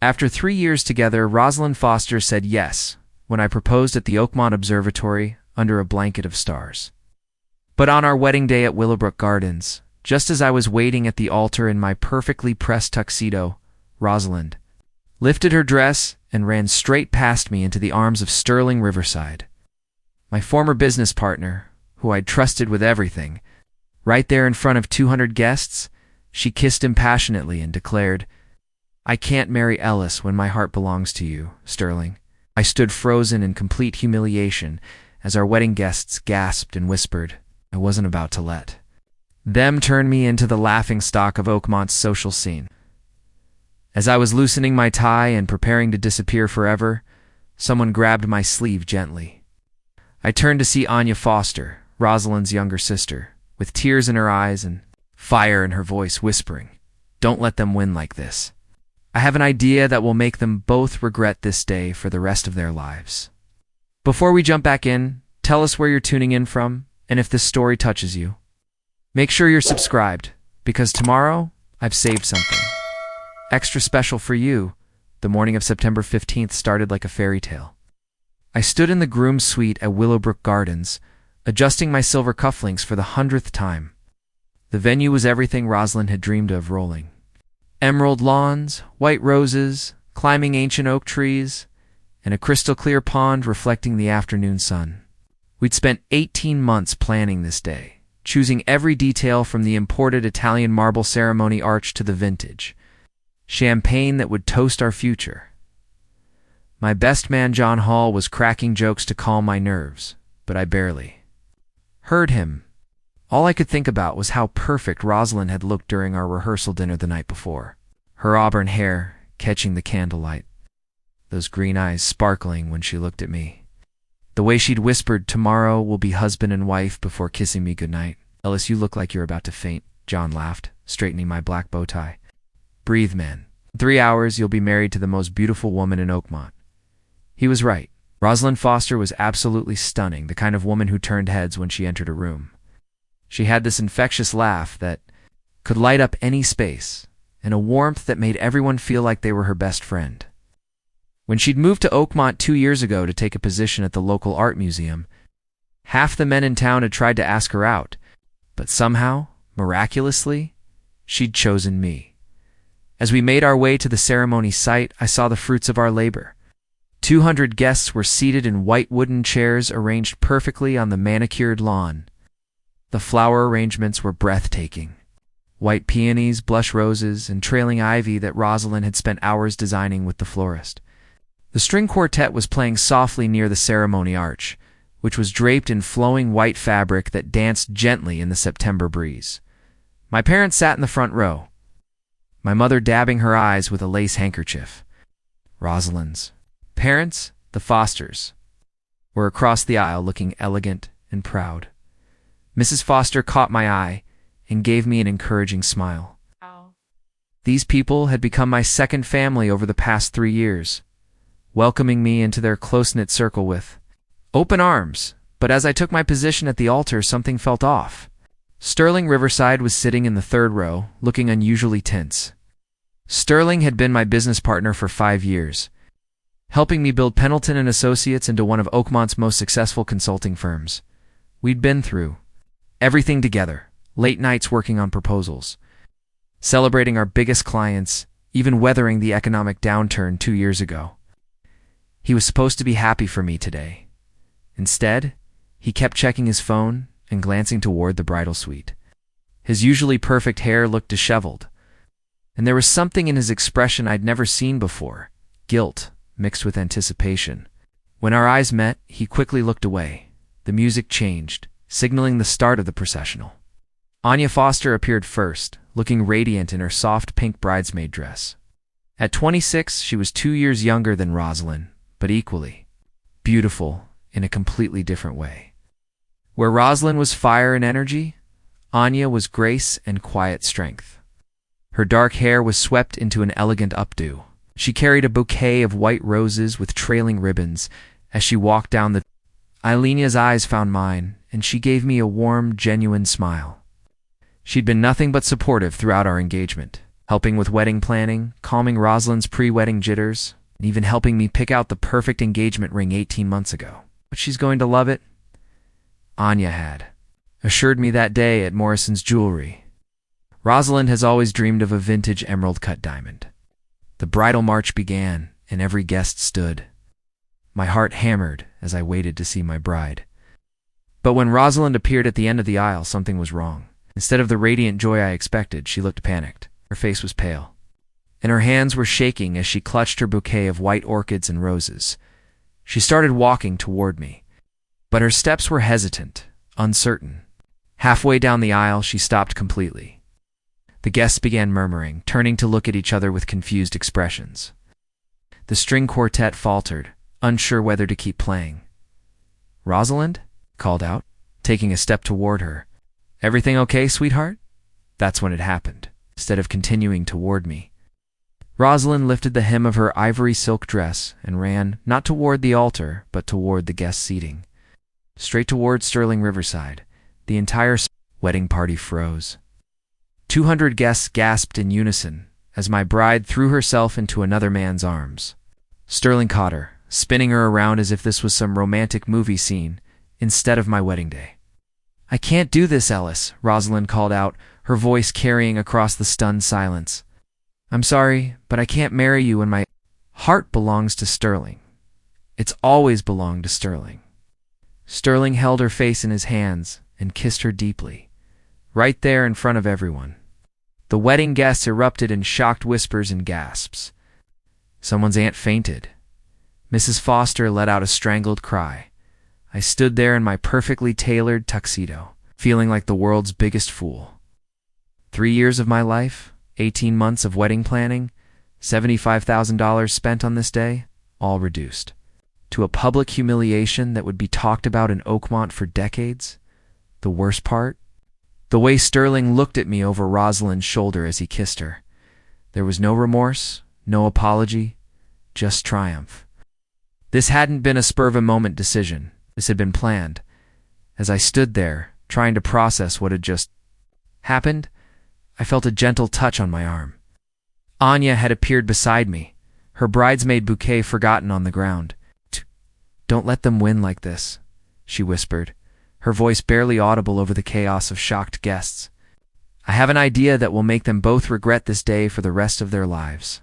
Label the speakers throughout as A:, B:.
A: After 3 years together, Rosalind Foster said yes when I proposed at the Oakmont Observatory under a blanket of stars. But on our wedding day at Willowbrook Gardens, just as I was waiting at the altar in my perfectly pressed tuxedo, Rosalind lifted her dress and ran straight past me into the arms of Sterling Riverside, my former business partner, who I'd trusted with everything. Right there in front of 200 guests, she kissed him passionately and declared, "I can't marry Ellis when my heart belongs to you, Sterling." I stood frozen in complete humiliation as our wedding guests gasped and whispered I wasn't about to let them turn me into the laughingstock of Oakmont's social scene. As I was loosening my tie and preparing to disappear forever, someone grabbed my sleeve gently. I turned to see Anya Foster, Rosalind's younger sister, with tears in her eyes and fire in her voice, whispering, "Don't let them win like this. I have an idea that will make them both regret this day for the rest of their lives." Before we jump back in, tell us where you're tuning in from and if this story touches you. Make sure you're subscribed, because tomorrow I've saved something extra special for you. The morning of September 15th started like a fairy tale. I stood in the groom's suite at Willowbrook Gardens, adjusting my silver cufflinks for the 100th time. The venue was everything Rosalind had dreamed of rolling. Emerald lawns, white roses, climbing ancient oak trees, and a crystal-clear pond reflecting the afternoon sun. We'd spent 18 months planning this day, choosing every detail from the imported Italian marble ceremony arch to the vintage champagne that would toast our future. My best man John Hall was cracking jokes to calm my nerves, but I barely heard him. All I could think about was how perfect Rosalind had looked during our rehearsal dinner the night before. Her auburn hair catching the candlelight, those green eyes sparkling when she looked at me. The way she'd whispered, "Tomorrow we'll be husband and wife," before kissing me goodnight. "Ellis, you look like you're about to faint," John laughed, straightening my black bow tie. "Breathe, man. In 3 hours you'll be married to the most beautiful woman in Oakmont." He was right. Rosalind Foster was absolutely stunning, the kind of woman who turned heads when she entered a room. She had this infectious laugh that could light up any space, and a warmth that made everyone feel like they were her best friend. When she'd moved to Oakmont 2 years ago to take a position at the local art museum, half the men in town had tried to ask her out, but somehow, miraculously, she'd chosen me. As we made our way to the ceremony site, I saw the fruits of our labor. 200 guests were seated in white wooden chairs arranged perfectly on the manicured lawn. The flower arrangements were breathtaking. White peonies, blush roses, and trailing ivy that Rosalind had spent hours designing with the florist. The string quartet was playing softly near the ceremony arch, which was draped in flowing white fabric that danced gently in the September breeze. My parents sat in the front row, my mother dabbing her eyes with a lace handkerchief. Rosalind's parents, the Fosters, were across the aisle looking elegant and proud. Mrs. Foster caught my eye and gave me an encouraging smile.
B: Wow.
A: These people had become my second family over the past 3 years, welcoming me into their close-knit circle with open arms. But as I took my position at the altar, something felt off. Sterling Riverside was sitting in the third row, looking unusually tense. Sterling had been my business partner for 5 years, helping me build Pendleton and Associates into one of Oakmont's most successful consulting firms. We'd been through everything together, late nights working on proposals, celebrating our biggest clients, even weathering the economic downturn 2 years ago. He was supposed to be happy for me today. Instead, he kept checking his phone and glancing toward the bridal suite. His usually perfect hair looked disheveled, and there was something in his expression I'd never seen before, guilt mixed with anticipation. When our eyes met, he quickly looked away. The music changed, signaling the start of the processional. Anya Foster appeared first, looking radiant in her soft pink bridesmaid dress. At 26, she was 2 years younger than Rosalind, but equally beautiful in a completely different way. Where Rosalind was fire and energy, Anya was grace and quiet strength. Her dark hair was swept into an elegant updo. She carried a bouquet of white roses with trailing ribbons as she walked down the Eileena's eyes found mine, and she gave me a warm, genuine smile. She'd been nothing but supportive throughout our engagement, helping with wedding planning, calming Rosalind's pre-wedding jitters, and even helping me pick out the perfect engagement ring 18 months ago. But she's going to love it. Anya had assured me that day at Morrison's Jewelry. Rosalind has always dreamed of a vintage emerald-cut diamond. The bridal march began, and every guest stood. My heart hammered as I waited to see my bride. But when Rosalind appeared at the end of the aisle, something was wrong. Instead of the radiant joy I expected, she looked panicked. Her face was pale, and her hands were shaking as she clutched her bouquet of white orchids and roses. She started walking toward me, but her steps were hesitant, uncertain. Halfway down the aisle, she stopped completely. The guests began murmuring, turning to look at each other with confused expressions. The string quartet faltered, unsure whether to keep playing. "Rosalind?" called out, taking a step toward her. "Everything okay, sweetheart?" That's when it happened. Instead of continuing toward me, Rosalind lifted the hem of her ivory silk dress and ran, not toward the altar, but toward the guest seating. Straight toward Sterling Riverside. The entire wedding party froze. 200 guests gasped in unison as my bride threw herself into another man's arms. Sterling caught her, spinning her around as if this was some romantic movie scene instead of my wedding day. "I can't do this, Ellis," Rosalind called out, her voice carrying across the stunned silence. "I'm sorry, but I can't marry you when my heart belongs to Sterling. It's always belonged to Sterling." Sterling held her face in his hands and kissed her deeply, right there in front of everyone. The wedding guests erupted in shocked whispers and gasps. Someone's aunt fainted. Mrs. Foster let out a strangled cry. I stood there in my perfectly tailored tuxedo, feeling like the world's biggest fool. 3 years of my life, 18 months of wedding planning, $75,000 spent on this day, all reduced to a public humiliation that would be talked about in Oakmont for decades. The worst part? The way Sterling looked at me over Rosalind's shoulder as he kissed her. There was no remorse, no apology, just triumph. This hadn't been a spur-of-a-moment decision. This had been planned. As I stood there, trying to process what had just happened, I felt a gentle touch on my arm. Anya had appeared beside me, her bridesmaid bouquet forgotten on the ground. "Don't let them win like this," she whispered, her voice barely audible over the chaos of shocked guests. "I have an idea that will make them both regret this day for the rest of their lives."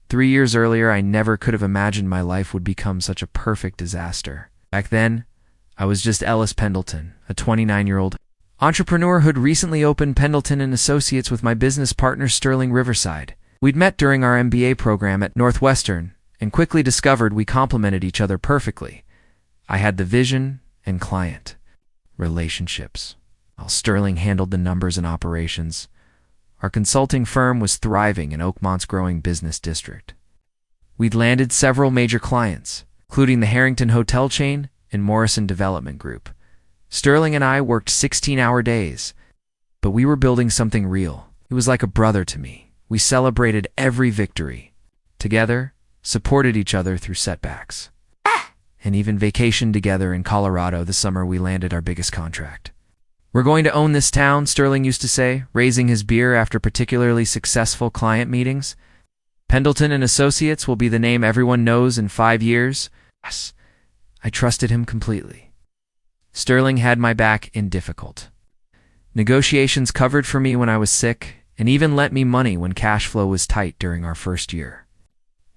A: 3 years earlier, I never could have imagined my life would become such a perfect disaster. Back then, I was just Ellis Pendleton, a 29-year-old entrepreneur who'd recently opened Pendleton and Associates with my business partner Sterling Riverside. We'd met during our MBA program at Northwestern and quickly discovered we complemented each other perfectly. I had the vision and client relationships, while Sterling handled the numbers and operations. Our consulting firm was thriving in Oakmont's growing business district. We'd landed several major clients, including the Harrington Hotel chain and Morrison Development Group. Sterling and I worked 16-hour days, but we were building something real. He was like a brother to me. We celebrated every victory. Together, supported each other through setbacks, and even vacationed together in Colorado the summer we landed our biggest contract. "We're going to own this town," Sterling used to say, raising his beer after particularly successful client meetings. "Pendleton and Associates will be the name everyone knows in 5 years." Yes, I trusted him completely. Sterling had my back in difficult. Negotiations covered for me when I was sick, and even lent me money when cash flow was tight during our first year.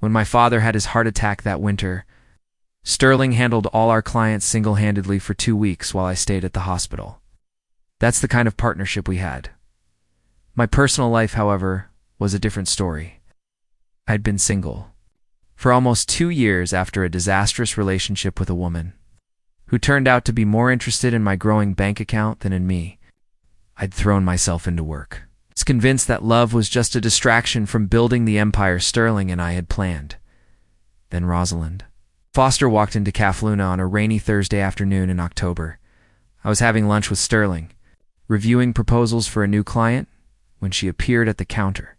A: When my father had his heart attack that winter, Sterling handled all our clients single-handedly for 2 weeks while I stayed at the hospital. That's the kind of partnership we had. My personal life, however, was a different story. I'd been single for almost 2 years after a disastrous relationship with a woman who turned out to be more interested in my growing bank account than in me. I'd thrown myself into work. I was convinced that love was just a distraction from building the empire Sterling and I had planned. Then Rosalind Foster walked into Cafluna on a rainy Thursday afternoon in October. I was having lunch with Sterling, reviewing proposals for a new client, when she appeared at the counter.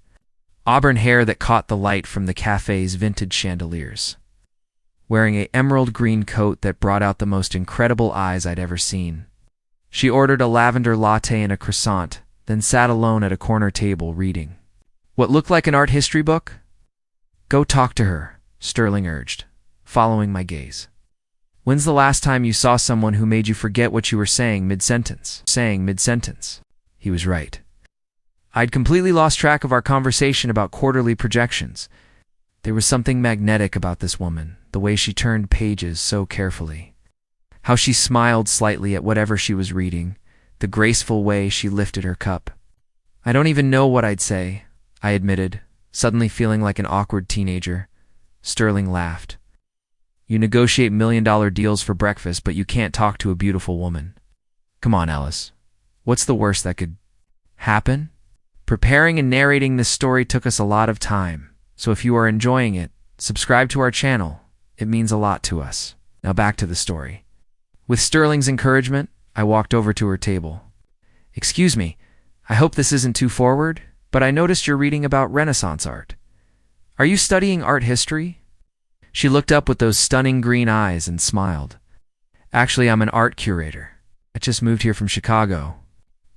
A: Auburn hair that caught the light from the cafe's vintage chandeliers. Wearing an emerald green coat that brought out the most incredible eyes I'd ever seen. She ordered a lavender latte and a croissant, then sat alone at a corner table reading. What looked like an art history book? Go talk to her, Sterling urged, following my gaze. When's the last time you saw someone who made you forget what you were saying mid-sentence? He was right. I'd completely lost track of our conversation about quarterly projections. There was something magnetic about this woman, the way she turned pages so carefully. How she smiled slightly at whatever she was reading, the graceful way she lifted her cup. I don't even know what I'd say, I admitted, suddenly feeling like an awkward teenager. Sterling laughed. You negotiate million-dollar deals for breakfast, but you can't talk to a beautiful woman. Come on, Ellis. What's the worst that could happen? Preparing and narrating this story took us a lot of time, so if you are enjoying it, subscribe to our channel. It means a lot to us. Now back to the story. With Sterling's encouragement, I walked over to her table. Excuse me, I hope this isn't too forward, but I noticed you're reading about Renaissance art. Are you studying art history? She looked up with those stunning green eyes and smiled. Actually, I'm an art curator. I just moved here from Chicago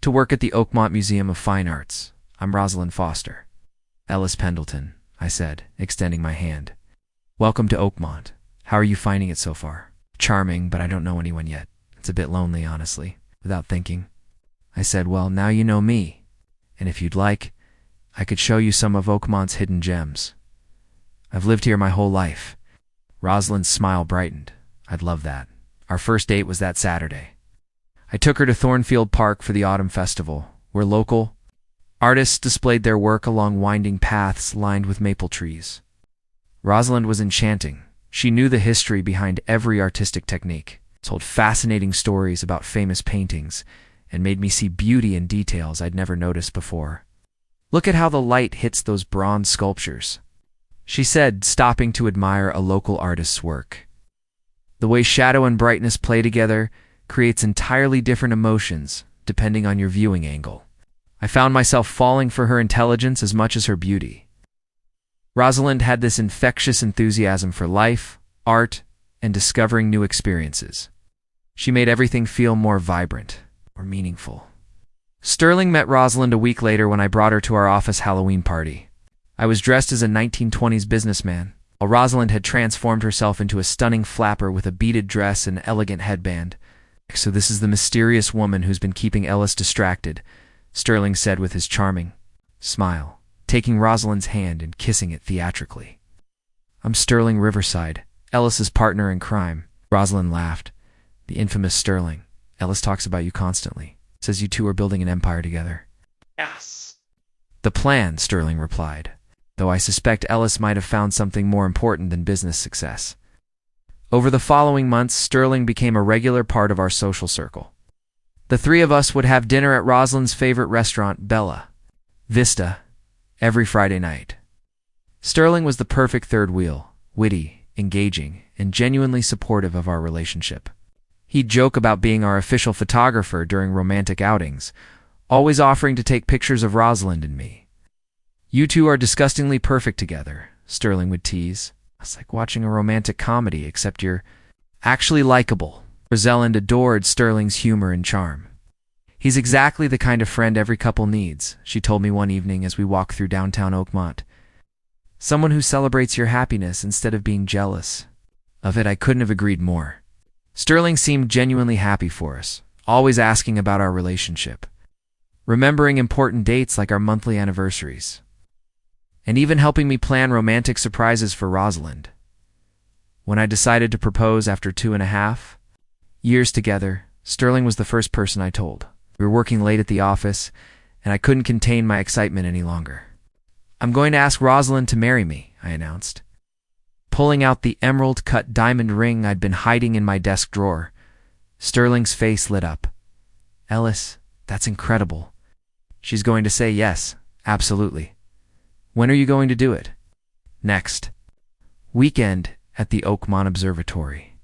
A: to work at the Oakmont Museum of Fine Arts. I'm Rosalind Foster. Ellis Pendleton, I said, extending my hand. Welcome to Oakmont. How are you finding it so far? Charming, but I don't know anyone yet. It's a bit lonely, honestly. Without thinking, I said, well, now you know me. And if you'd like, I could show you some of Oakmont's hidden gems. I've lived here my whole life. Rosalind's smile brightened. I'd love that. Our first date was that Saturday. I took her to Thornfield Park for the Autumn Festival, where local artists displayed their work along winding paths lined with maple trees. Rosalind was enchanting. She knew the history behind every artistic technique, told fascinating stories about famous paintings, and made me see beauty in details I'd never noticed before. Look at how the light hits those bronze sculptures, she said, stopping to admire a local artist's work. The way shadow and brightness play together creates entirely different emotions depending on your viewing angle. I found myself falling for her intelligence as much as her beauty. Rosalind had this infectious enthusiasm for life, art, and discovering new experiences. She made everything feel more vibrant, more meaningful. Sterling met Rosalind a week later when I brought her to our office Halloween party. I was dressed as a 1920s businessman, while Rosalind had transformed herself into a stunning flapper with a beaded dress and elegant headband. So this is the mysterious woman who's been keeping Ellis distracted, Sterling said with his charming smile, taking Rosalind's hand and kissing it theatrically. I'm Sterling Riverside, Ellis's partner in crime. Rosalind laughed. The infamous Sterling. Ellis talks about you constantly. Says you two are building an empire together.
B: Yes.
A: The plan, Sterling replied, though I suspect Ellis might have found something more important than business success. Over the following months, Sterling became a regular part of our social circle. The three of us would have dinner at Rosalind's favorite restaurant, Bella Vista, every Friday night. Sterling was the perfect third wheel, witty, engaging, and genuinely supportive of our relationship. He'd joke about being our official photographer during romantic outings, always offering to take pictures of Rosalind and me. You two are disgustingly perfect together, Sterling would tease. It's like watching a romantic comedy, except you're actually likable. Rosalind adored Sterling's humor and charm. He's exactly the kind of friend every couple needs, she told me one evening as we walked through downtown Oakmont. Someone who celebrates your happiness instead of being jealous of it. I couldn't have agreed more. Sterling seemed genuinely happy for us, always asking about our relationship, remembering important dates like our monthly anniversaries, and even helping me plan romantic surprises for Rosalind. When I decided to propose after 2.5 years together, Sterling was the first person I told. We were working late at the office, and I couldn't contain my excitement any longer. I'm going to ask Rosalind to marry me, I announced, pulling out the emerald-cut diamond ring I'd been hiding in my desk drawer. Sterling's face lit up. Ellis, that's incredible. She's going to say yes, absolutely. When are you going to do it? Next weekend at the Oakmont Observatory.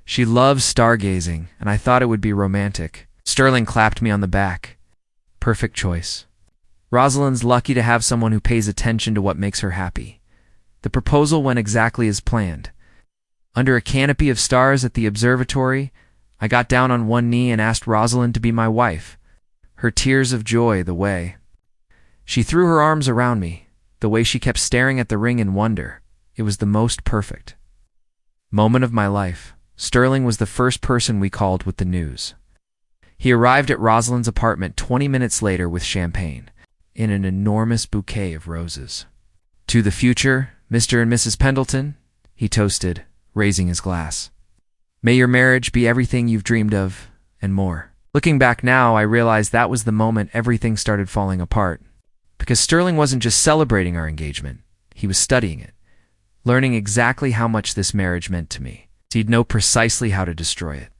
A: She loves stargazing, and I thought it would be romantic. Sterling clapped me on the back. Perfect choice. Rosalind's lucky to have someone who pays attention to what makes her happy. The proposal went exactly as planned. Under a canopy of stars at the observatory, I got down on one knee and asked Rosalind to be my wife, her tears of joy the way. She threw her arms around me, the way she kept staring at the ring in wonder. It was the most perfect moment of my life. Sterling was the first person we called with the news. He arrived at Rosalind's apartment 20 minutes later with champagne, in an enormous bouquet of roses. "To the future, Mr. and Mrs. Pendleton," he toasted, raising his glass. "May your marriage be everything you've dreamed of, and more." Looking back now, I realized that was the moment everything started falling apart. Because Sterling wasn't just celebrating our engagement, he was studying it, learning exactly how much this marriage meant to me. He'd know precisely how to destroy it.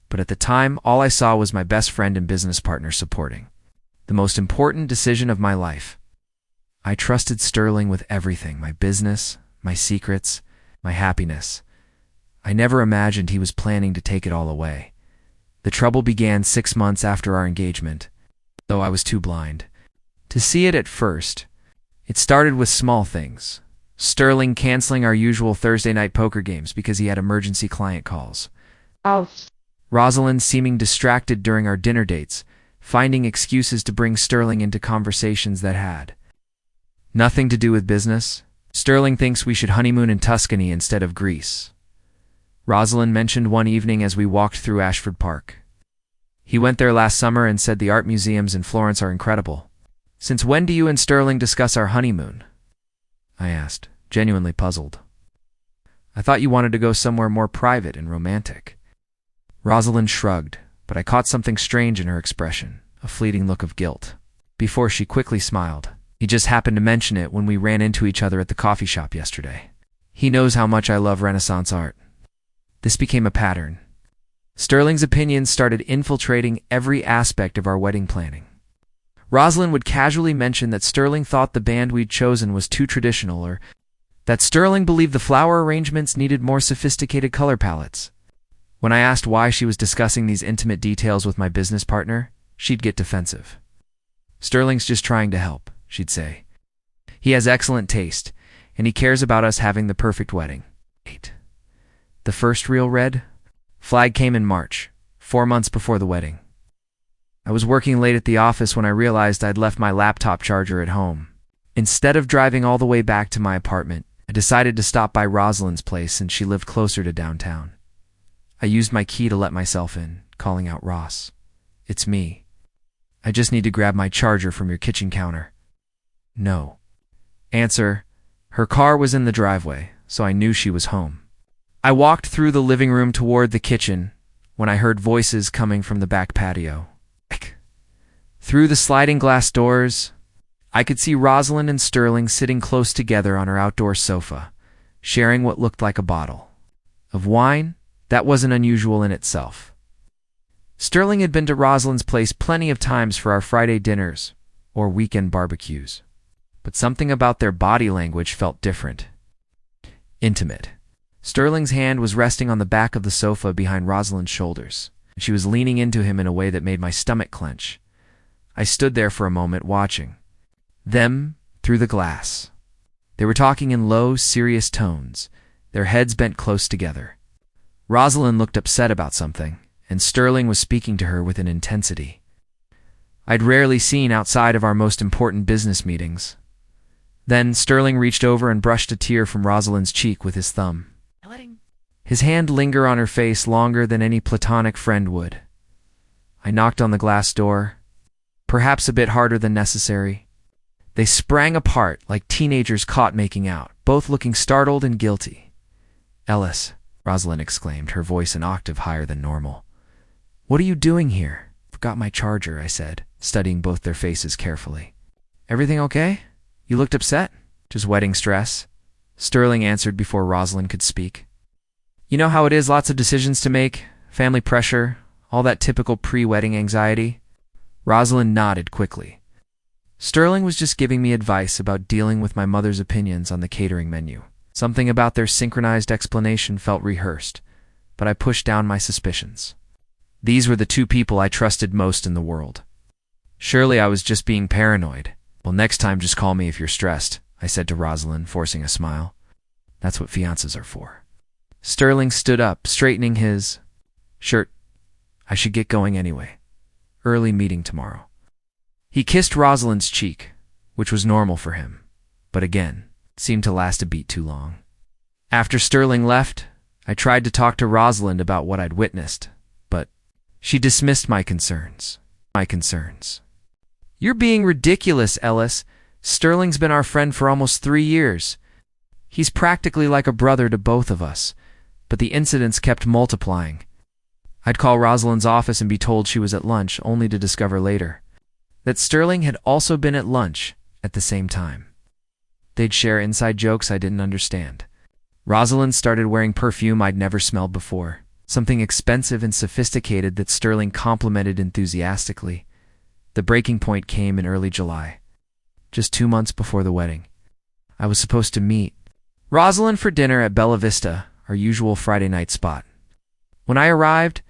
A: But at the time, all I saw was my best friend and business partner supporting the most important decision of my life. I trusted Sterling with everything, my business, my secrets, my happiness. I never imagined he was planning to take it all away. The trouble began 6 months after our engagement, though I was too blind to see it at first. It started with small things. Sterling canceling our usual Thursday night poker games because he had emergency client calls. Rosalind seeming distracted during our dinner dates, finding excuses to bring Sterling into conversations that had nothing to do with business. Sterling thinks we should honeymoon in Tuscany instead of Greece. Rosalind mentioned one evening as we walked through Ashford Park. He went there last summer and said the art museums in Florence are incredible. "Since when do you and Sterling discuss our honeymoon?" I asked, genuinely puzzled. "I thought you wanted to go somewhere more private and romantic." Rosalind shrugged, but I caught something strange in her expression, a fleeting look of guilt, before she quickly smiled. "He just happened to mention it when we ran into each other at the coffee shop yesterday. He knows how much I love Renaissance art." This became a pattern. Sterling's opinions started infiltrating every aspect of our wedding planning. Rosalind would casually mention that Sterling thought the band we'd chosen was too traditional, or that Sterling believed the flower arrangements needed more sophisticated color palettes. When I asked why she was discussing these intimate details with my business partner, she'd get defensive. "Sterling's just trying to help," she'd say. "He has excellent taste, and he cares about us having the perfect wedding." The first real red flag came in March, 4 months before the wedding. I was working late at the office when I realized I'd left my laptop charger at home. Instead of driving all the way back to my apartment, I decided to stop by Rosalind's place since she lived closer to downtown. I used my key to let myself in, calling out, "Ross, it's me. I just need to grab my charger from your kitchen counter." "No." Answer: her car was in the driveway, so I knew she was home. I walked through the living room toward the kitchen when I heard voices coming from the back patio. Through the sliding glass doors, I could see Rosalind and Sterling sitting close together on her outdoor sofa, sharing what looked like a bottle of wine. That wasn't unusual in itself. Sterling had been to Rosalind's place plenty of times for our Friday dinners or weekend barbecues, but something about their body language felt different. Intimate. Sterling's hand was resting on the back of the sofa behind Rosalind's shoulders, and she was leaning into him in a way that made my stomach clench. I stood there for a moment watching them through the glass. They were talking in low, serious tones, their heads bent close together. Rosalind looked upset about something, and Sterling was speaking to her with an intensity I'd rarely seen outside of our most important business meetings. Then Sterling reached over and brushed a tear from Rosalind's cheek with his thumb, letting his hand linger on her face longer than any platonic friend would. I knocked on the glass door, perhaps a bit harder than necessary. They sprang apart like teenagers caught making out, both looking startled and guilty. "Ellis," Rosalind exclaimed, her voice an octave higher than normal. "What are you doing here?" "Forgot my charger," I said, studying both their faces carefully. "Everything okay? You looked upset?" "Just wedding stress," Sterling answered before Rosalind could speak. "You know how it is, lots of decisions to make, family pressure, all that typical pre-wedding anxiety." Rosalind nodded quickly. Sterling was just giving me advice about dealing with my mother's opinions on the catering menu. Something about their synchronized explanation felt rehearsed, but I pushed down my suspicions. These were the two people I trusted most in the world. Surely I was just being paranoid. "Well, next time just call me if you're stressed," I said to Rosalind, forcing a smile. "That's what fiancés are for." Sterling stood up, straightening his shirt. "I should get going anyway. Early meeting tomorrow." He kissed Rosalind's cheek, which was normal for him, but again, seemed to last a beat too long. After Sterling left, I tried to talk to Rosalind about what I'd witnessed, but she dismissed my concerns. "You're being ridiculous, Ellis. Sterling's been our friend for almost 3 years. He's practically like a brother to both of us." But the incidents kept multiplying. I'd call Rosalind's office and be told she was at lunch, only to discover later that Sterling had also been at lunch at the same time. They'd share inside jokes I didn't understand. Rosalind started wearing perfume I'd never smelled before, something expensive and sophisticated that Sterling complimented enthusiastically. The breaking point came in early July, just 2 months before the wedding. I was supposed to meet Rosalind for dinner at Bella Vista, our usual Friday night spot. When I arrived,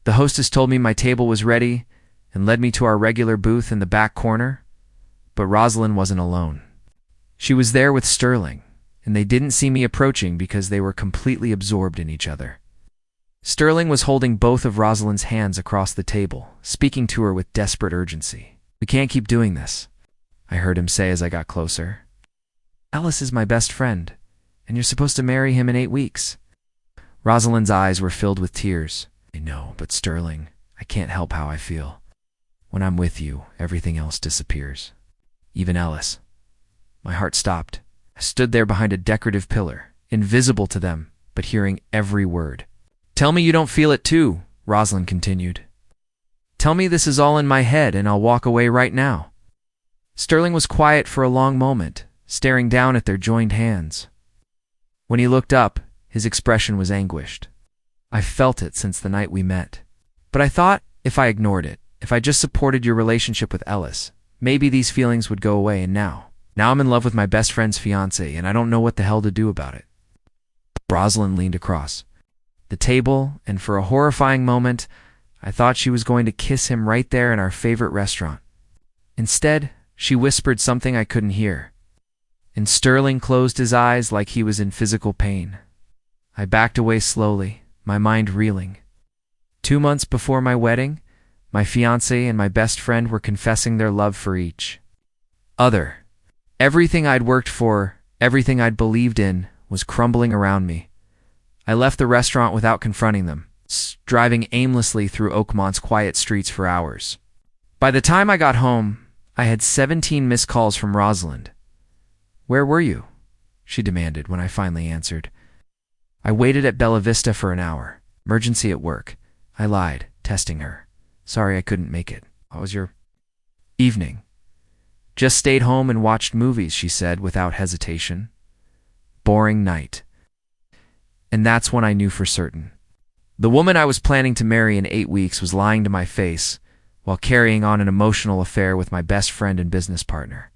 A: the hostess told me my table was ready and led me to our regular booth in the back corner, but Rosalind wasn't alone. She was there with Sterling, and they didn't see me approaching because they were completely absorbed in each other. Sterling was holding both of Rosalind's hands across the table, speaking to her with desperate urgency. "We can't keep doing this," I heard him say as I got closer. "Ellis is my best friend, and you're supposed to marry him in 8 weeks. Rosalind's eyes were filled with tears. "I know, but Sterling, I can't help how I feel. When I'm with you, everything else disappears. Even Ellis." My heart stopped. I stood there behind a decorative pillar, invisible to them, but hearing every word. "Tell me you don't feel it too," Rosalind continued. "Tell me this is all in my head and I'll walk away right now." Sterling was quiet for a long moment, staring down at their joined hands. When he looked up, his expression was anguished. I felt it since the night we met. But I thought, if I ignored it, if I just supported your relationship with Ellis, maybe these feelings would go away, and now I'm in love with my best friend's fiancé, and I don't know what the hell to do about it. Rosalind leaned across the table, and for a horrifying moment, I thought she was going to kiss him right there in our favorite restaurant. Instead, she whispered something I couldn't hear, and Sterling closed his eyes like he was in physical pain. I backed away slowly, my mind reeling. 2 months before my wedding, my fiancé and my best friend were confessing their love for each other. Everything I'd worked for, everything I'd believed in, was crumbling around me. I left the restaurant without confronting them, driving aimlessly through Oakmont's quiet streets for hours. By the time I got home, I had 17 missed calls from Rosalind. "Where were you?" she demanded when I finally answered. "I waited at Bella Vista for an hour. Emergency at work." I lied, testing her. "Sorry I couldn't make it. How was your evening?" "Just stayed home and watched movies," she said without hesitation. Boring night. And that's when I knew for certain. The woman I was planning to marry in 8 weeks was lying to my face while carrying on an emotional affair with my best friend and business partner.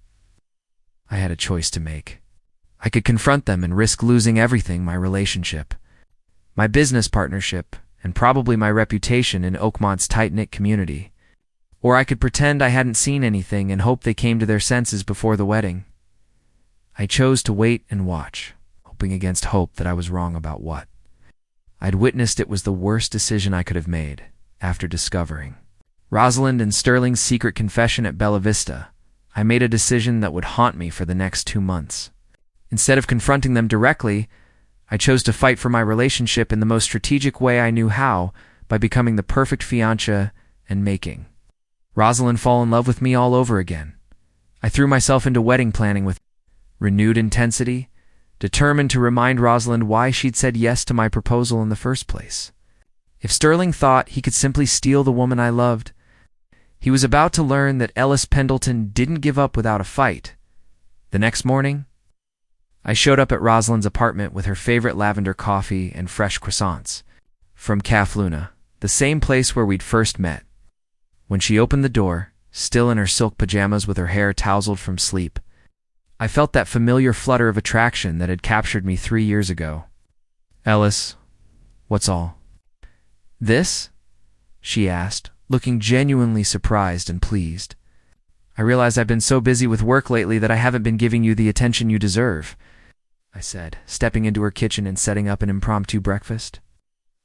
A: I had a choice to make. I could confront them and risk losing everything: my relationship, my business partnership, and probably my reputation in Oakmont's tight-knit community. Or I could pretend I hadn't seen anything and hope they came to their senses before the wedding. I chose to wait and watch, hoping against hope that I was wrong about what I'd witnessed. It was the worst decision I could have made after discovering Rosalind and Sterling's secret confession at Bella Vista. I made a decision that would haunt me for the next 2 months. Instead of confronting them directly, I chose to fight for my relationship in the most strategic way I knew how, by becoming the perfect fiancé and making Rosalind fall in love with me all over again. I threw myself into wedding planning with renewed intensity, determined to remind Rosalind why she'd said yes to my proposal in the first place. If Sterling thought he could simply steal the woman I loved, he was about to learn that Ellis Pendleton didn't give up without a fight. The next morning, I showed up at Rosalind's apartment with her favorite lavender coffee and fresh croissants from Caf Luna, the same place where we'd first met. When she opened the door, still in her silk pajamas with her hair tousled from sleep, I felt that familiar flutter of attraction that had captured me 3 years ago. "Ellis, what's all this?" she asked, looking genuinely surprised and pleased. "I realize I've been so busy with work lately that I haven't been giving you the attention you deserve," I said, stepping into her kitchen and setting up an impromptu breakfast.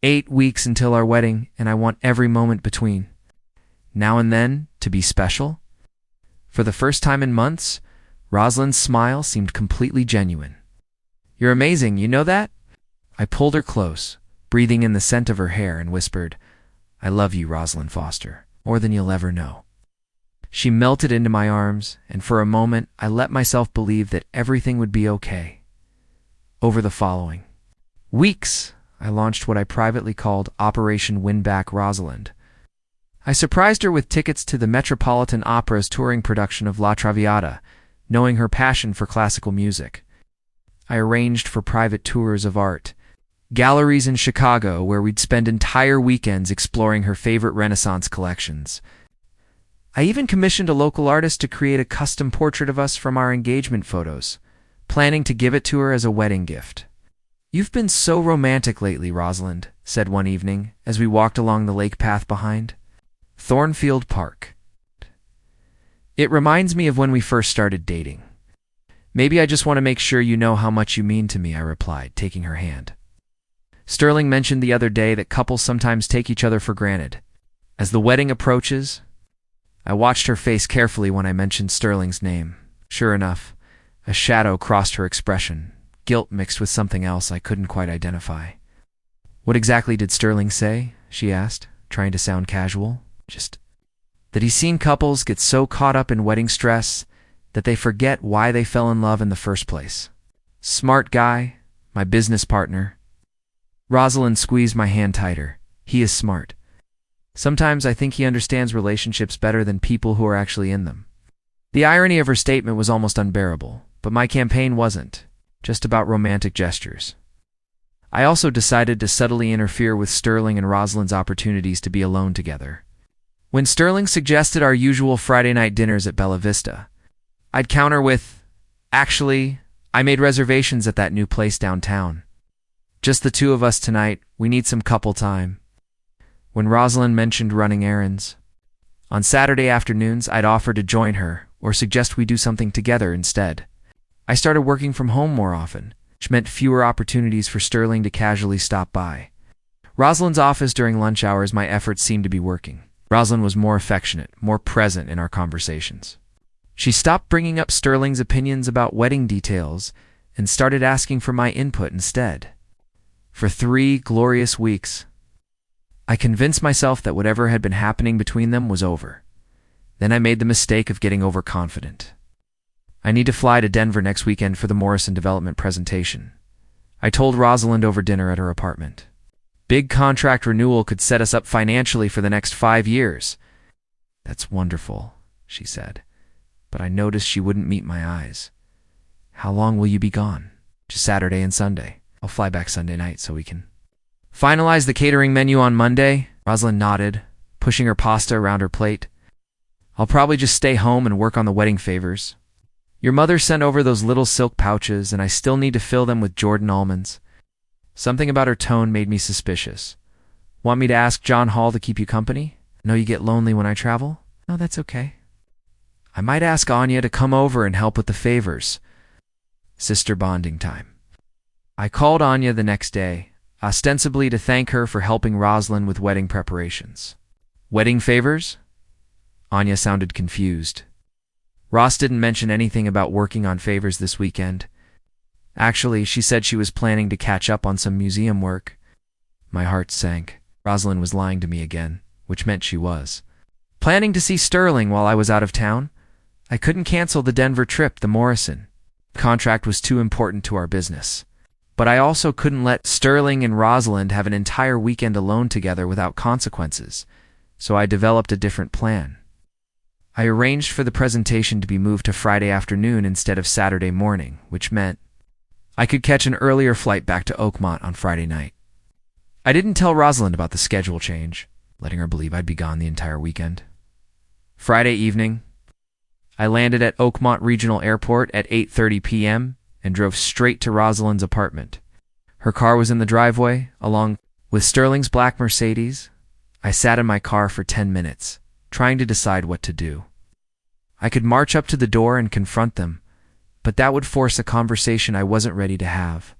A: 8 weeks until our wedding, and I want every moment between now and then to be special. For the first time in months, Rosalind's smile seemed completely genuine. "You're amazing, you know that?" I pulled her close, breathing in the scent of her hair, and whispered, "I love you, Rosalind Foster, more than you'll ever know." She melted into my arms, and for a moment I let myself believe that everything would be okay. Over the following weeks, I launched what I privately called Operation Win Back Rosalind. I surprised her with tickets to the Metropolitan Opera's touring production of La Traviata, knowing her passion for classical music. I arranged for private tours of art, galleries in Chicago where we'd spend entire weekends exploring her favorite Renaissance collections. I even commissioned a local artist to create a custom portrait of us from our engagement photos, planning to give it to her as a wedding gift. "You've been so romantic lately, Rosalind," said one evening as we walked along the lake path behind Thornfield Park. "It reminds me of when we first started dating." "Maybe I just want to make sure you know how much you mean to me," I replied, taking her hand. Sterling mentioned the other day that couples sometimes take each other for granted. As the wedding approaches, I watched her face carefully when I mentioned Sterling's name. Sure enough, a shadow crossed her expression, guilt mixed with something else I couldn't quite identify. "What exactly did Sterling say?" she asked, trying to sound casual. "Just that he's seen couples get so caught up in wedding stress that they forget why they fell in love in the first place. Smart guy, my business partner." Rosalind squeezed my hand tighter. "He is smart. Sometimes I think he understands relationships better than people who are actually in them." The irony of her statement was almost unbearable, but my campaign wasn't just about romantic gestures. I also decided to subtly interfere with Sterling and Rosalind's opportunities to be alone together. When Sterling suggested our usual Friday night dinners at Bella Vista, I'd counter with, "Actually, I made reservations at that new place downtown. Just the two of us tonight, we need some couple time." When Rosalind mentioned running errands, on Saturday afternoons I'd offer to join her or suggest we do something together instead. I started working from home more often, which meant fewer opportunities for Sterling to casually stop by. Rosalind's office during lunch hours, my efforts seemed to be working. Rosalind was more affectionate, more present in our conversations. She stopped bringing up Sterling's opinions about wedding details and started asking for my input instead. For 3 glorious weeks, I convinced myself that whatever had been happening between them was over. Then I made the mistake of getting overconfident. "I need to fly to Denver next weekend for the Morrison Development presentation," I told Rosalind over dinner at her apartment. "Big contract renewal could set us up financially for the next 5 years." "That's wonderful," she said, but I noticed she wouldn't meet my eyes. "How long will you be gone?" "Just Saturday and Sunday. I'll fly back Sunday night so we can finalize the catering menu on Monday." Rosalind nodded, pushing her pasta around her plate. "I'll probably just stay home and work on the wedding favors. Your mother sent over those little silk pouches, and I still need to fill them with Jordan almonds." Something about her tone made me suspicious. "Want me to ask John Hall to keep you company? I know you get lonely when I travel." "No, that's okay." "I might ask Anya to come over and help with the favors." Sister bonding time. I called Anya the next day, ostensibly to thank her for helping Rosalind with wedding preparations. "Wedding favors?" Anya sounded confused. "Ross didn't mention anything about working on favors this weekend. Actually, she said she was planning to catch up on some museum work." My heart sank. Rosalind was lying to me again, which meant she was planning to see Sterling while I was out of town. I couldn't cancel the Denver trip, the Morrison contract was too important to our business. But I also couldn't let Sterling and Rosalind have an entire weekend alone together without consequences, so I developed a different plan. I arranged for the presentation to be moved to Friday afternoon instead of Saturday morning, which meant I could catch an earlier flight back to Oakmont on Friday night. I didn't tell Rosalind about the schedule change, letting her believe I'd be gone the entire weekend. Friday evening, I landed at Oakmont Regional Airport at 8:30 p.m. and drove straight to Rosalind's apartment. Her car was in the driveway, along with Sterling's black Mercedes. I sat in my car for 10 minutes, trying to decide what to do. I could march up to the door and confront them, but that would force a conversation I wasn't ready to have.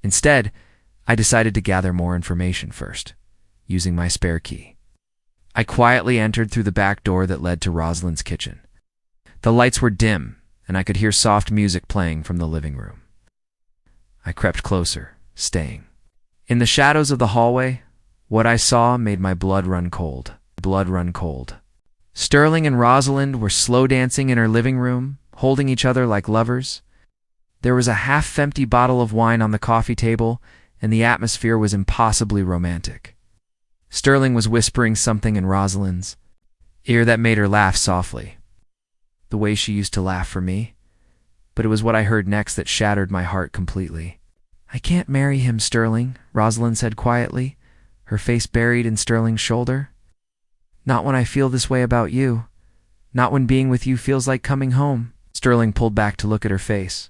A: Instead, I decided to gather more information first, using my spare key. I quietly entered through the back door that led to Rosalind's kitchen. The lights were dim, and I could hear soft music playing from the living room. I crept closer, staying. In the shadows of the hallway, what I saw made my blood run cold. Sterling and Rosalind were slow dancing in her living room, holding each other like lovers. There was a half-empty bottle of wine on the coffee table, and the atmosphere was impossibly romantic. Sterling was whispering something in Rosalind's ear that made her laugh softly, the way she used to laugh for me. But it was what I heard next that shattered my heart completely. "I can't marry him, Sterling," Rosalind said quietly, her face buried in Sterling's shoulder. "Not when I feel this way about you. Not when being with you feels like coming home." Sterling pulled back to look at her face.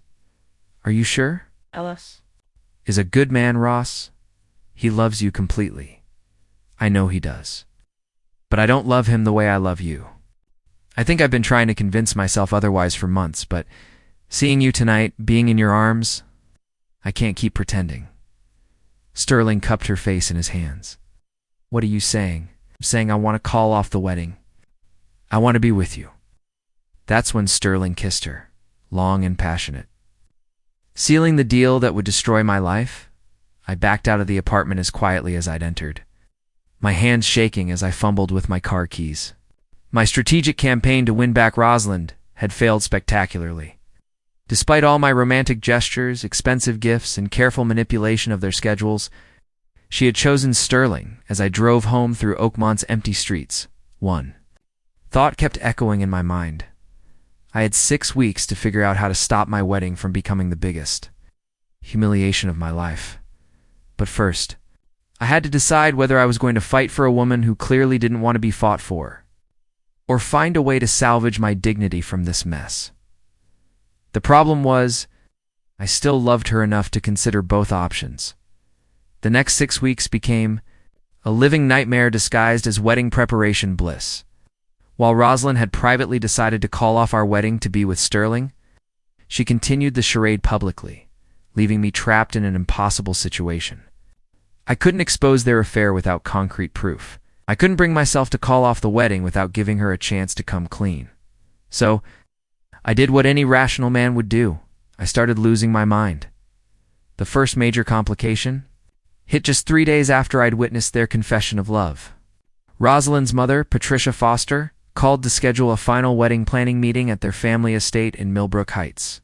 A: "Are you sure?"
B: Ellis
A: "Is a good man, Ross. He loves you completely. I know he does. But I don't love him the way I love you. I think I've been trying to convince myself otherwise for months, but seeing you tonight, being in your arms, I can't keep pretending." Sterling cupped her face in his hands. "What are you saying?" "I'm saying I want to call off the wedding. I want to be with you." That's when Sterling kissed her, long and passionate. Sealing the deal that would destroy my life, I backed out of the apartment as quietly as I'd entered, my hands shaking as I fumbled with my car keys. My strategic campaign to win back Rosalind had failed spectacularly. Despite all my romantic gestures, expensive gifts, and careful manipulation of their schedules, she had chosen Sterling as I drove home through Oakmont's empty streets. One thought kept echoing in my mind. I had 6 weeks to figure out how to stop my wedding from becoming the biggest humiliation of my life. But first, I had to decide whether I was going to fight for a woman who clearly didn't want to be fought for, or find a way to salvage my dignity from this mess. The problem was, I still loved her enough to consider both options. The next 6 weeks became a living nightmare disguised as wedding preparation bliss. While Rosalind had privately decided to call off our wedding to be with Sterling, she continued the charade publicly, leaving me trapped in an impossible situation. I couldn't expose their affair without concrete proof. I couldn't bring myself to call off the wedding without giving her a chance to come clean. So, I did what any rational man would do. I started losing my mind. The first major complication hit just 3 days after I'd witnessed their confession of love. Rosalind's mother, Patricia Foster, called to schedule a final wedding planning meeting at their family estate in Millbrook Heights.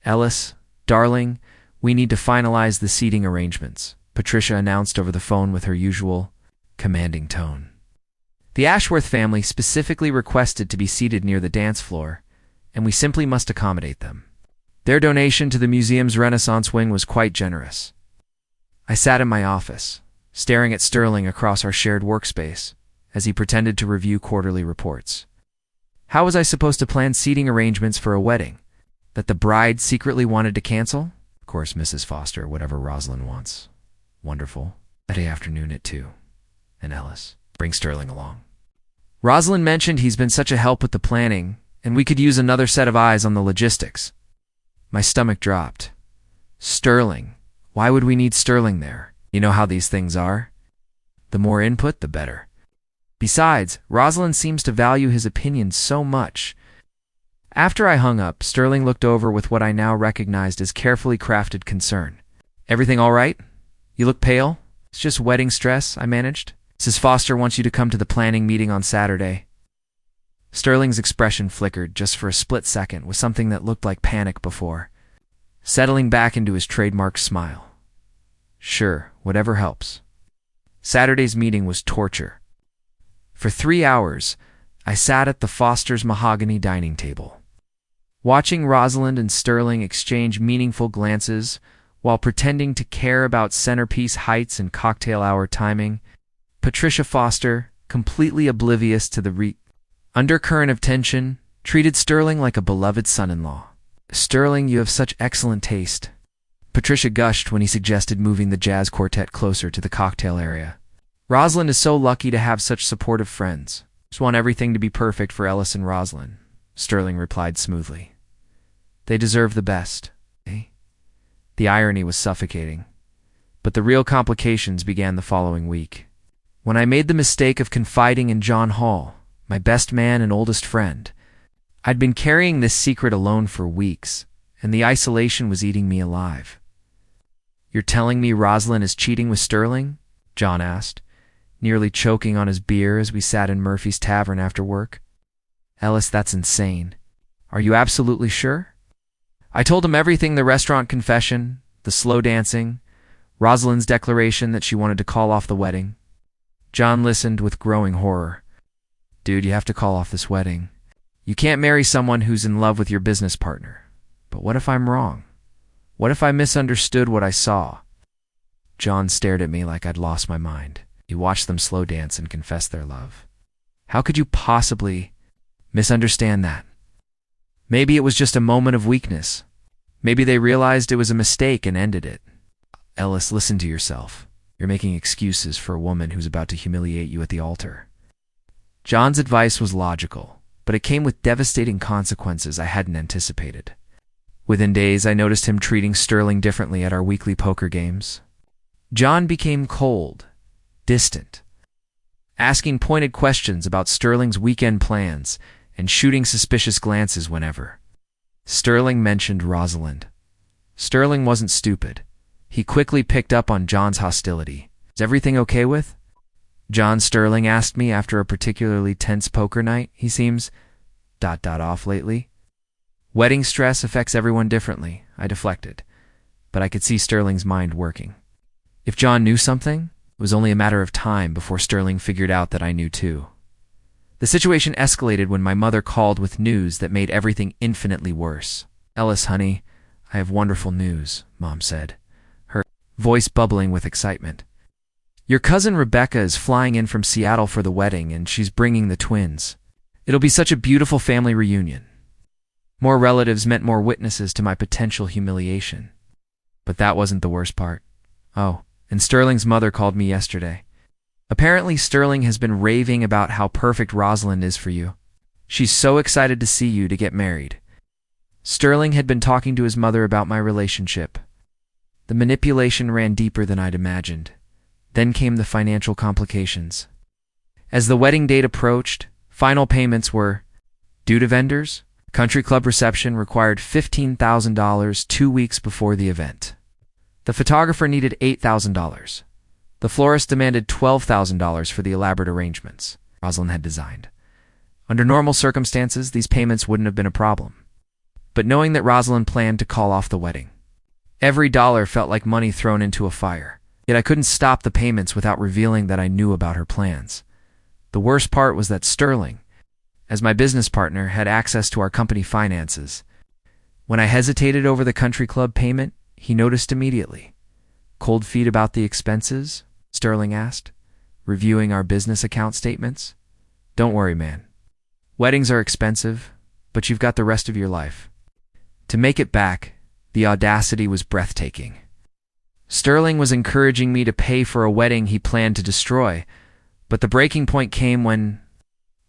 A: "Ellis, darling, we need to finalize the seating arrangements," Patricia announced over the phone with her usual commanding tone. The Ashworth family specifically requested to be seated near the dance floor, and we simply must accommodate them. Their donation to the museum's Renaissance wing was quite generous. I sat in my office, staring at Sterling across our shared workspace, as he pretended to review quarterly reports. How was I supposed to plan seating arrangements for a wedding that the bride secretly wanted to cancel? Of course, Mrs. Foster, whatever Rosalind wants. Wonderful. Saturday afternoon at 2. And Ellis, bring Sterling along. Rosalind mentioned he's been such a help with the planning, and we could use another set of eyes on the logistics. My stomach dropped. Sterling. Why would we need Sterling there? You know how these things are. The more input, the better. Besides, Rosalind seems to value his opinion so much. After I hung up, Sterling looked over with what I now recognized as carefully crafted concern. "Everything all right? You look pale." "It's just wedding stress," I managed. "Mrs. Foster wants you to come to the planning meeting on Saturday." Sterling's expression flickered just for a split second with something that looked like panic before, settling back into his trademark smile. "Sure, whatever helps." Saturday's meeting was torture. For 3 hours, I sat at the Foster's mahogany dining table, watching Rosalind and Sterling exchange meaningful glances while pretending to care about centerpiece heights and cocktail hour timing. Patricia Foster, completely oblivious to the undercurrent of tension, treated Sterling like a beloved son-in-law. "Sterling, you have such excellent taste." Patricia gushed when he suggested moving the jazz quartet closer to the cocktail area. "Rosalind is so lucky to have such supportive friends. Just want everything to be perfect for Ellis and Rosalind," Sterling replied smoothly. "They deserve the best, eh?" The irony was suffocating. But the real complications began the following week, when I made the mistake of confiding in John Hall, my best man and oldest friend. I'd been carrying this secret alone for weeks, and the isolation was eating me alive. "You're telling me Rosalind is cheating with Sterling?" John asked, nearly choking on his beer as we sat in Murphy's Tavern after work. "Ellis, that's insane. Are you absolutely sure?" I told him everything: the restaurant confession, the slow dancing, Rosalind's declaration that she wanted to call off the wedding. John listened with growing horror. "Dude, you have to call off this wedding. You can't marry someone who's in love with your business partner. But what if I'm wrong? What if I misunderstood what I saw?" John stared at me like I'd lost my mind. He watched them slow dance and confess their love. "How could you possibly misunderstand that? Maybe it was just a moment of weakness. Maybe they realized it was a mistake and ended it." "Ellis, listen to yourself. You're making excuses for a woman who's about to humiliate you at the altar." John's advice was logical, but it came with devastating consequences I hadn't anticipated. Within days, I noticed him treating Sterling differently at our weekly poker games. John became cold, distant, asking pointed questions about Sterling's weekend plans and shooting suspicious glances whenever Sterling mentioned Rosalind. Sterling wasn't stupid. He quickly picked up on John's hostility. "Is everything okay with John?" Sterling asked me after a particularly tense poker night. "He seems off lately." "Wedding stress affects everyone differently," I deflected, but I could see Sterling's mind working. If John knew something, it was only a matter of time before Sterling figured out that I knew too. The situation escalated when my mother called with news that made everything infinitely worse. "Ellis, honey, I have wonderful news," Mom said, her voice bubbling with excitement. "Your cousin Rebecca is flying in from Seattle for the wedding, and she's bringing the twins. It'll be such a beautiful family reunion." More relatives meant more witnesses to my potential humiliation. But that wasn't the worst part. Oh, and Sterling's mother called me yesterday. "Apparently Sterling has been raving about how perfect Rosalind is for you. She's so excited to see you to get married." Sterling had been talking to his mother about my relationship. The manipulation ran deeper than I'd imagined. Then came the financial complications. As the wedding date approached, final payments were due to vendors. Country club reception required $15,000 2 weeks before the event. The photographer needed $8,000. The florist demanded $12,000 for the elaborate arrangements Rosalind had designed. Under normal circumstances, these payments wouldn't have been a problem. But knowing that Rosalind planned to call off the wedding, every dollar felt like money thrown into a fire. Yet I couldn't stop the payments without revealing that I knew about her plans. The worst part was that Sterling, as my business partner, had access to our company finances. When I hesitated over the country club payment, he noticed immediately. "Cold feet about the expenses?" Sterling asked, reviewing our business account statements. "Don't worry, man. Weddings are expensive, but you've got the rest of your life." To make it back, the audacity was breathtaking. Sterling was encouraging me to pay for a wedding he planned to destroy, but the breaking point came when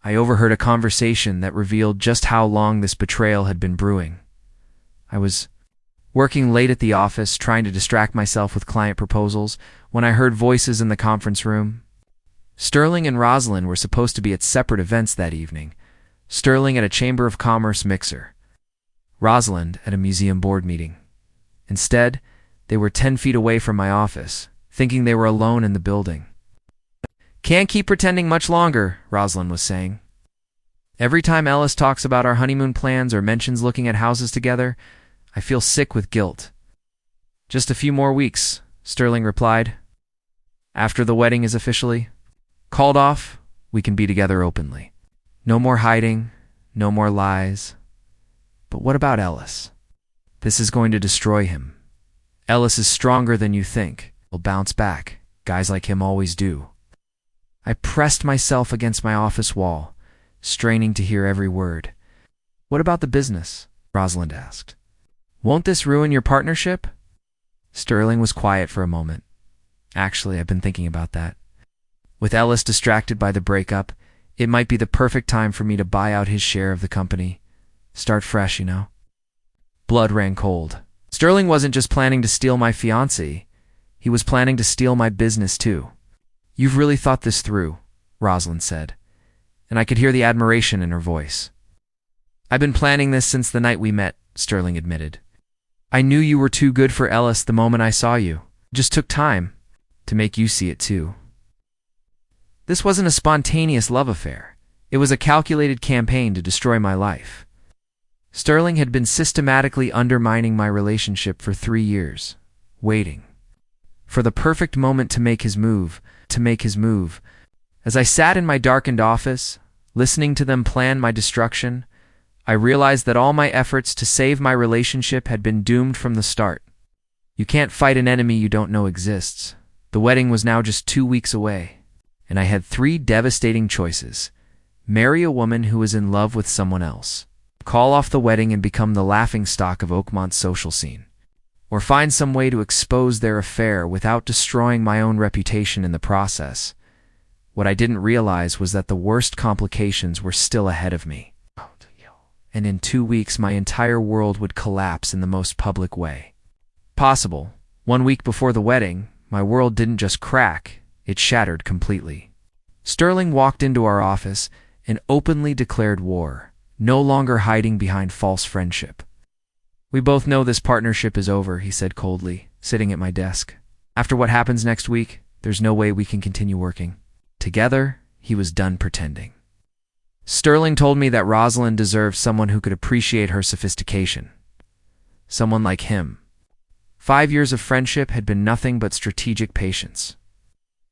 A: I overheard a conversation that revealed just how long this betrayal had been brewing. I was working late at the office, trying to distract myself with client proposals, when I heard voices in the conference room. Sterling and Rosalind were supposed to be at separate events that evening. Sterling at a Chamber of Commerce mixer, Rosalind at a museum board meeting. Instead, they were 10 feet away from my office, thinking they were alone in the building. "Can't keep pretending much longer," Rosalind was saying. "Every time Ellis talks about our honeymoon plans or mentions looking at houses together, I feel sick with guilt." "Just a few more weeks," Sterling replied. "After the wedding is officially called off, we can be together openly. No more hiding, no more lies." But what about Ellis? This is going to destroy him. Ellis is stronger than you think. He'll bounce back. Guys like him always do. I pressed myself against my office wall, straining to hear every word. "What about the business?" Rosalind asked. "Won't this ruin your partnership?" Sterling was quiet for a moment. "Actually, I've been thinking about that. With Ellis distracted by the breakup, it might be the perfect time for me to buy out his share of the company. Start fresh, you know." Blood ran cold. Sterling wasn't just planning to steal my fiancée, he was planning to steal my business too. "You've really thought this through," Rosalind said, and I could hear the admiration in her voice. I've been planning this since the night we met, Sterling admitted. I knew you were too good for Ellis the moment I saw you. It just took time to make you see it too. This wasn't a spontaneous love affair. It was a calculated campaign to destroy my life. Sterling had been systematically undermining my relationship for 3 years, waiting for the perfect moment to make his move. As I sat in my darkened office, listening to them plan my destruction, I realized that all my efforts to save my relationship had been doomed from the start. You can't fight an enemy you don't know exists. The wedding was now just 2 weeks away, and I had 3 devastating choices. Marry a woman who was in love with someone else, call off the wedding and become the laughingstock of Oakmont's social scene, or find some way to expose their affair without destroying my own reputation in the process. What I didn't realize was that the worst complications were still ahead of me. And in 2 weeks, my entire world would collapse in the most public way possible. 1 week before the wedding, my world didn't just crack, it shattered completely. Sterling walked into our office and openly declared war, no longer hiding behind false friendship. We both know this partnership is over, he said coldly, sitting at my desk. After what happens next week, there's no way we can continue working together. He was done pretending. Sterling told me that Rosalind deserved someone who could appreciate her sophistication. Someone like him. 5 years of friendship had been nothing but strategic patience.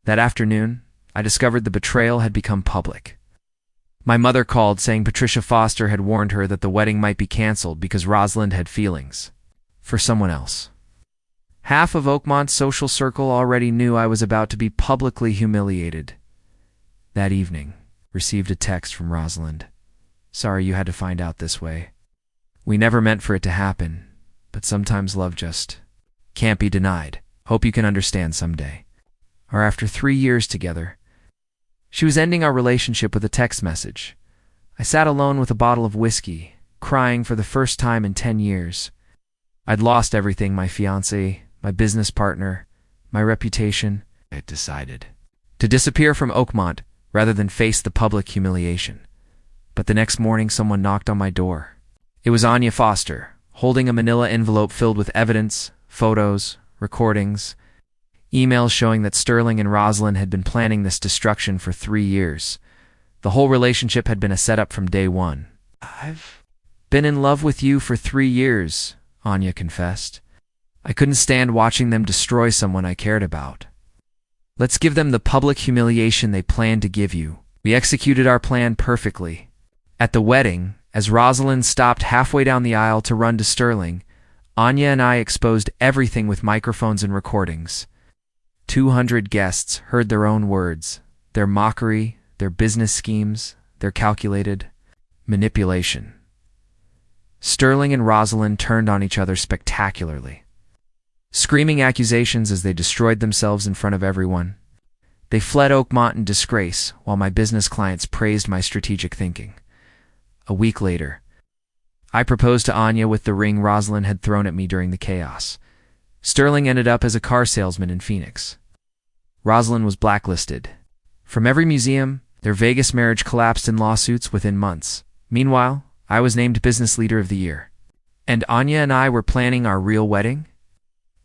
A: That afternoon, I discovered the betrayal had become public. My mother called saying Patricia Foster had warned her that the wedding might be canceled because Rosalind had feelings for someone else. Half of Oakmont's social circle already knew I was about to be publicly humiliated. That evening, received a text from Rosalind. Sorry you had to find out this way. We never meant for it to happen, but sometimes love just can't be denied. Hope you can understand someday. Or after 3 years together. She was ending our relationship with a text message. I sat alone with a bottle of whiskey, crying for the first time in 10 years. I'd lost everything, my fiancé, my business partner, my reputation. I had decided to disappear from Oakmont rather than face the public humiliation. But the next morning someone knocked on my door. It was Anya Foster, holding a manila envelope filled with evidence, photos, recordings, emails showing that Sterling and Rosalind had been planning this destruction for 3 years. The whole relationship had been a setup from day one. I've been in love with you for 3 years, Anya confessed. I couldn't stand watching them destroy someone I cared about. Let's give them the public humiliation they planned to give you. We executed our plan perfectly. At the wedding, as Rosalind stopped halfway down the aisle to run to Sterling, Anya and I exposed everything with microphones and recordings. 200 guests heard their own words, their mockery, their business schemes, their calculated manipulation. Sterling and Rosalind turned on each other spectacularly, screaming accusations as they destroyed themselves in front of everyone. They fled Oakmont in disgrace, while my business clients praised my strategic thinking. A week later, I proposed to Anya with the ring Rosalind had thrown at me during the chaos. Sterling ended up as a car salesman in Phoenix. Rosalind was blacklisted. From every museum, their Vegas marriage collapsed in lawsuits within months. Meanwhile, I was named Business Leader of the Year. And Anya and I were planning our real wedding?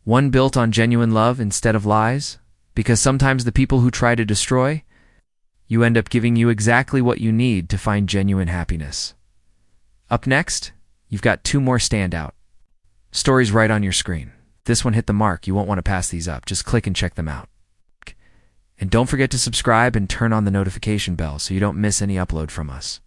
A: One built on genuine love instead of lies? Because sometimes the people who try to destroy, you end up giving you exactly what you need to find genuine happiness. Up next, you've got 2 more standout stories right on your screen. If this one hit the mark, you won't want to pass these up. Just click and check them out. And don't forget to subscribe and turn on the notification bell so you don't miss any upload from us.